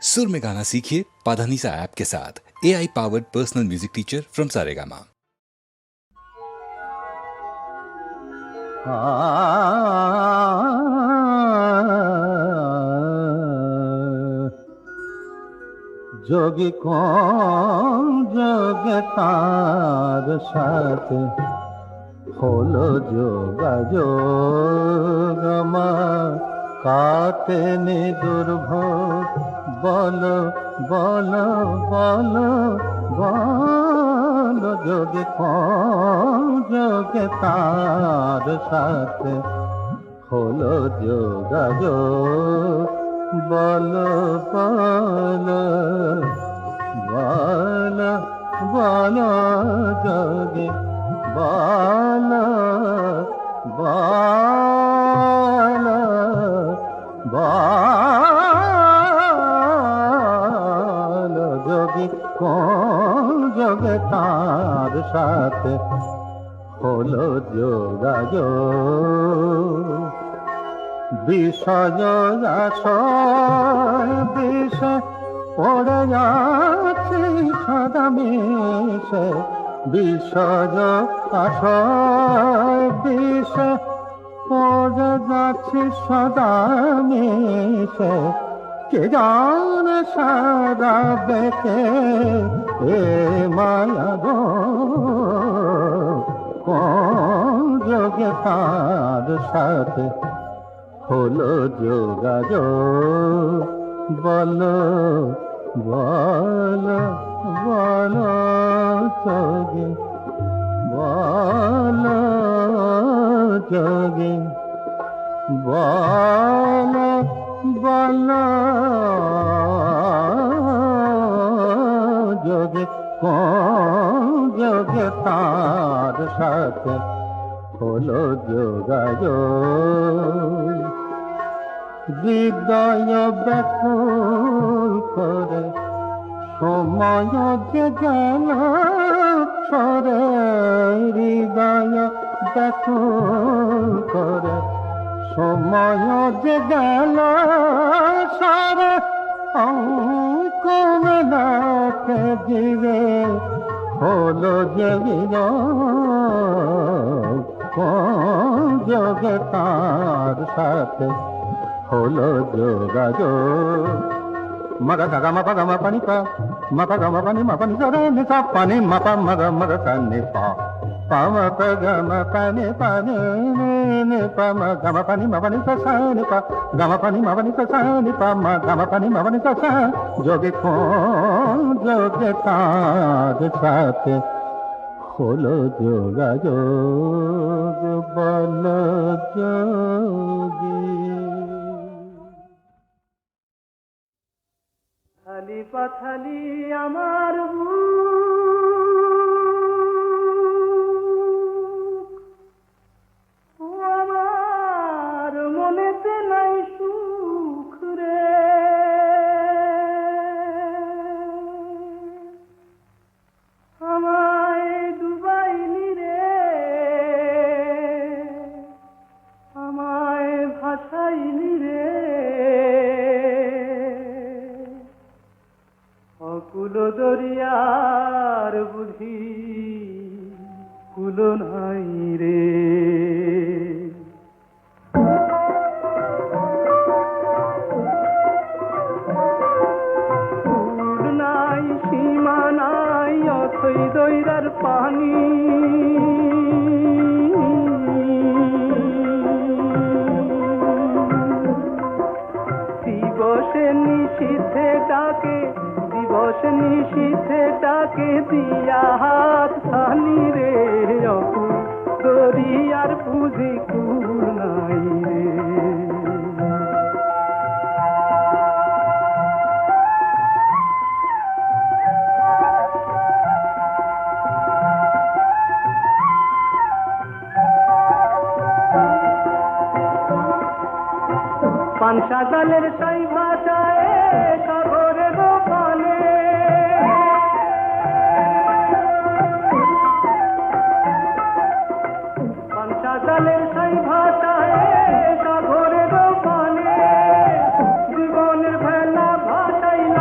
सुर में गाना सीखिए पाधानीसा ऐप के साथ। AI powered personal music teacher from Saregama. যোগী কোন যোগে তার সাথে হলো যোগাযোগ আমার কাটেনি দুর্ভোগ বলো বলো বলো বলো যোগী কোন যোগে তার সাথে হলো যোগাযোগ বলো বলো বলো বলো যোগী বলো বলো বলো যোগী কোন যোগে তার সাথে হলো যোগাযোগ বিষয় আশয় বিষে পড়ে যাচ্ছে সদা মিশে বিষয় আশয় বিষে পড়ে যাচ্ছে সদা মিশে কে জানে সারা বেকে এ মায়া গো কোন যোগে তার সাথে হলো যোগাযোগ বলো বলো বলো যোগে বলো যোগে বলো বলো যোগে কোন যোগে তার সাথে হলো যোগাযোগ হৃদয় ব্যাকুল করে সময় যে গেল সরে হৃদয় ব্যাকুল করে সময় যে গেল সরে অঙ্ক মেলাতে দিবে হলো যে কোন যোগে তার সাথে হলো যোগাযোগ মগা গা মা গা মা পানি পা মা গা মা পানি রে নি সা পানি মা পা মগা কা নি পা পা মা পা গা মা পানি পানি নি পা মা গা মা পানি সা নি পা গা মা পানি সা নি পা মা গা মা পানি সা যোগে কোন যোগে তার সাথে হলো যোগাযোগ বলো যোগী থালি পাথালি আমার আমার মনেতে নাই সুখ রে আমায় ডুবাইলি রে আমায় ভাসাইলি রে অকুল দরিয়ার বুঝি কুল নাই রে কুল নাই সীমা নাই অথই দৈরার পানি দিবসে নিশীথে ডাকে দিবস নিশীথে ডাকে দিয়া হাত খানি রে অকুল দরিয়ার বুঝি কুল নাই রে পানসা জালের সাই ভাষায় সাগরের পানে পানসা জালের সাই ভাষায় সাগরের পানে জীবনের ভেলা ভাষাইল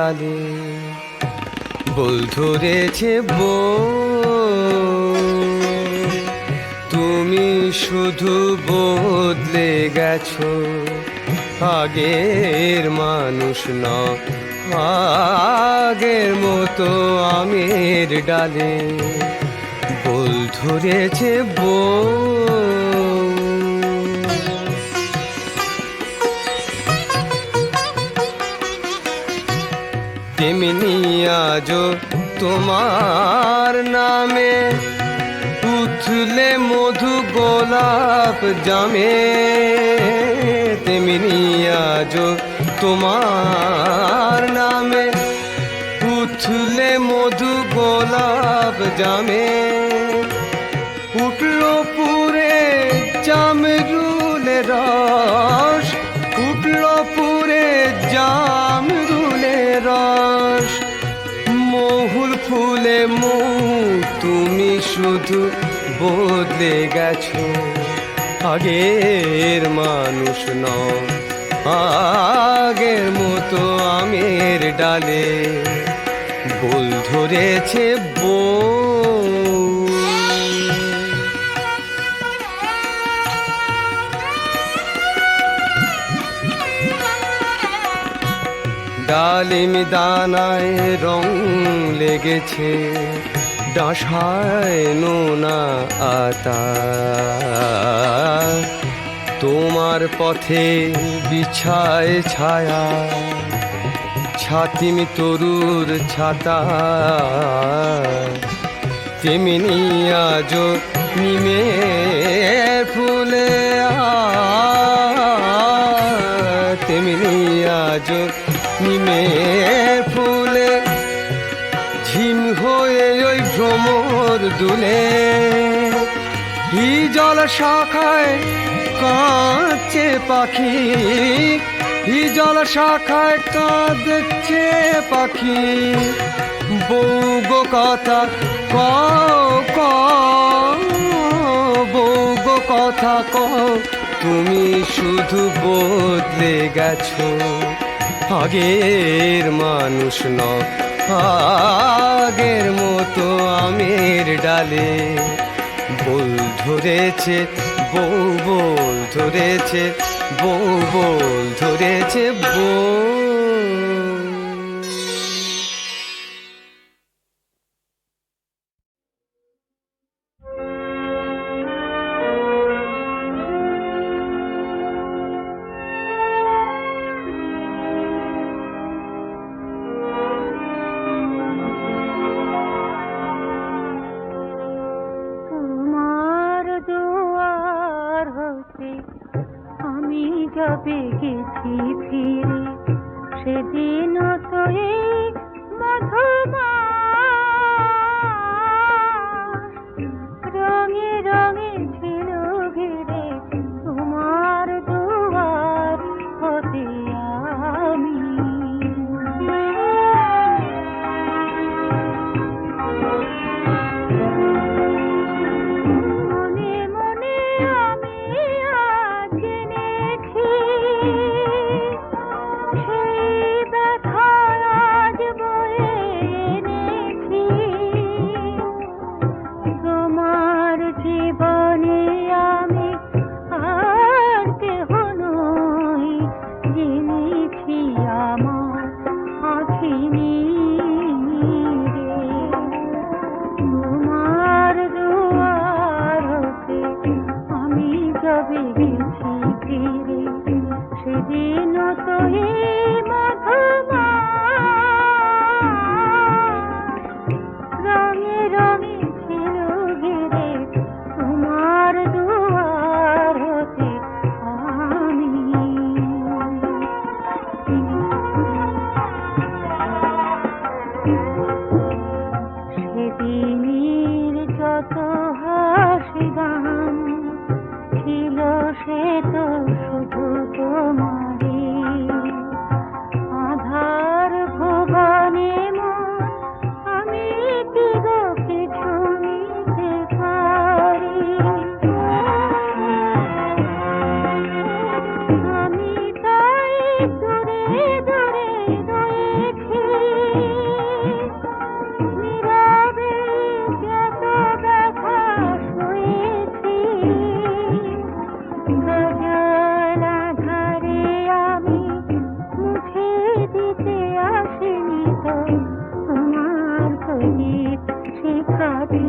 ডালে বল ধরেছে তুমি শুধু বদলে গেছো, আগের মানুষ না, আগের মতো আমের ডালে বল ধরেছে তেমনি আজো তোমার নামে উঠলে মধু গোলাপ জামে, তেমনি আজো তোমার নামে উঠলে মধু গোলাপ জামে, উঠলো পুরে জামরুলের রস, উঠলো পুরে জামরুলের রস, মহুল ফুলে মুখ তুমি শুধু বদলে গেছো, আগের মানুষ নও, আগের মতো আমের ডালে বল ধরেছে ডালিম দানায় রং লেগেছে, ডাঁশায় নোনা আতা, তোমার পথে বিছায় ছায়া, ছাতিম তরুর ছাতা, তেমনি আজো নিমের ফুলে তেমনি আজো নিমের ফুলে ঝিম হয়ে ওই ভ্রমর দুলে, হিজল শাখায় কাঁদছে পাখি, হিজল শাখায় কাঁদছে পাখি, বউ গো কথা বউ গো কথা তুমি শুধু বদলে গেছো, আগের মানুষ নও, আগের মতো আমের ডালে বল ধরেছে বল ধরেছে বল ধরেছে যাবে গেছি ফিরে সেদিন তো এই মধুমাস রঙে রঙে ছিল ঘিরে তোমার দুয়ার হতে আমি মনে মনে আমি আজ জেনেছি সেই ব্যথা আজ বয়ে এনেছি তোমার জীবনে আমি আর কেহ নই জেনেছি আমার আঁখি নীরে তোমার দুয়ার হতে আমি যাবে গেছি ফিরে সেদিন তো এই মধুমাস রঙে রঙে ছিল ঘিরে তোমার দুয়ার হতে আমি তো তোমার প্রদীপ শিখাতে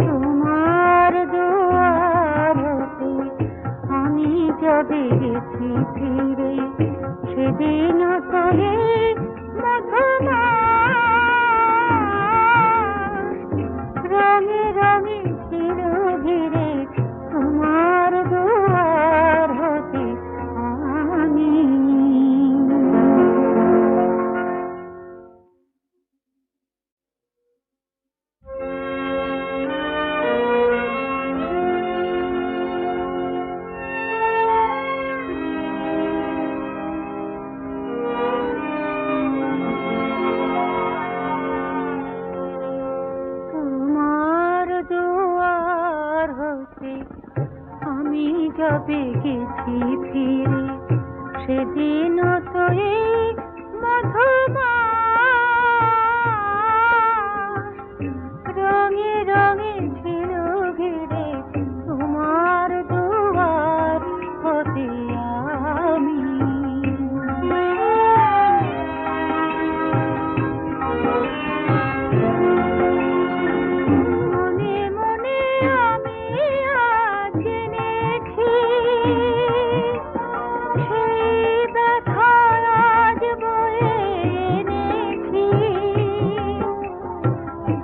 তোমার দুয়ার হতে আমি যাবে গেছি ফিরে সেদিন তোলে রঙে রঙে ছিল ঘিরে তোমার দুয়ার হতে আমি তোমার দুয়ার হতে আমি যাবে গেছি ফিরে সেদিন তো এই মধুমাস রঙে রঙে ছিল ঘিরে তোমার দুয়ার হতে আমি মনে মনে আমি আজ জেনেছি সেই ব্যথা আজ বয়ে এনেছি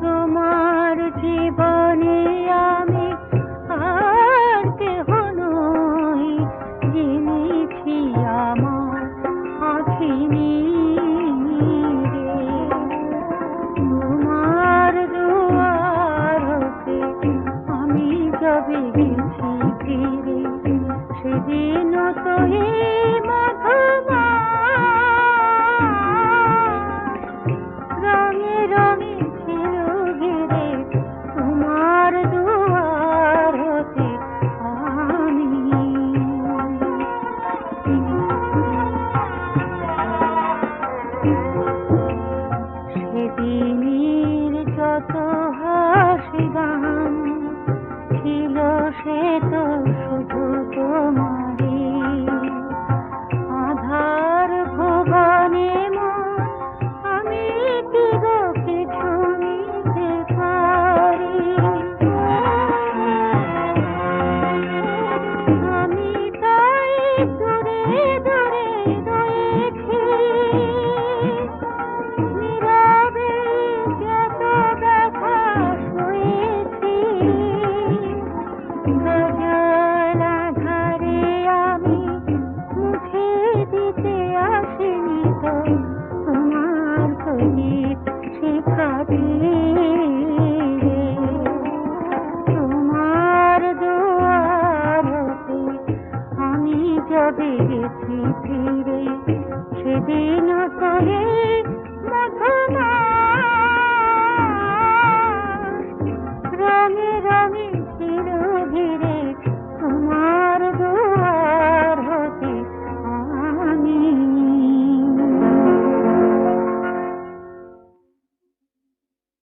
তোমার জীবনে আমি আর কেহ নই জেনেছি আমার আঁখি নীরে তোমার দুয়ার হতে আমি যাবে গেছি ফিরে সেদিন তো এই মধুমাস রঙে রঙে ছিল ঘিরে তোমার দুয়ার হতে আমি সেদিনের যত হাসি গান ছিল সে তো শুধু তোমারই আধার ভুবনে মন আমি কি গো কিছু নিতে পারি আমি তাই দূরে দূরে রয়েছি নীরবে যত ব্যথা সয়েছি গজল আধারে আমি মুছে দিতে আসিনি তো তোমার প্রদীপ শিখাতে তোমার দুয়ার হতে আমি যাবে গেছি ফিরে সেদিন